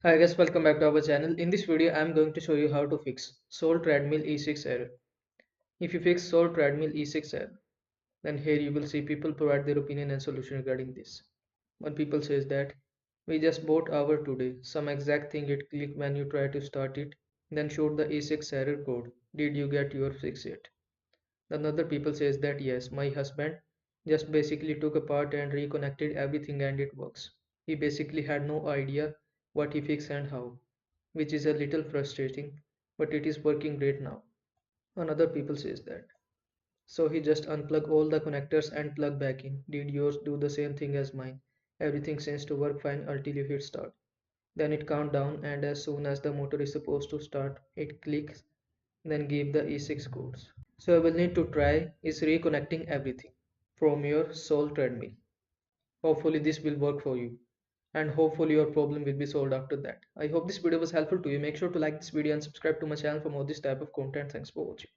Hi guys, welcome back to our channel. In this video, I am going to show you how to fix Soul Treadmill E6 error. If you fix Soul Treadmill E6 error, then here you will see people provide their opinion and solution regarding this. One people says that we just bought our today, some exact thing it clicked when you try to start it, then showed the E6 error code. Did you get your fix yet? Another people says that yes, my husband just basically took apart and reconnected everything and it works. He basically had no idea what he fixed and how, which is a little frustrating, but it is working great now. Another people says that. So he just unplug all the connectors and plug back in. Did yours do the same thing as mine? Everything seems to work fine until you hit start. Then it count down and as soon as the motor is supposed to start, it clicks, then give the E6 codes. So you will need to try is reconnecting everything from your Soul Treadmill. Hopefully this will work for you and hopefully your problem will be solved after that. I hope this video was helpful to you. Make sure to like this video and subscribe to my channel for more this type of content. Thanks for watching.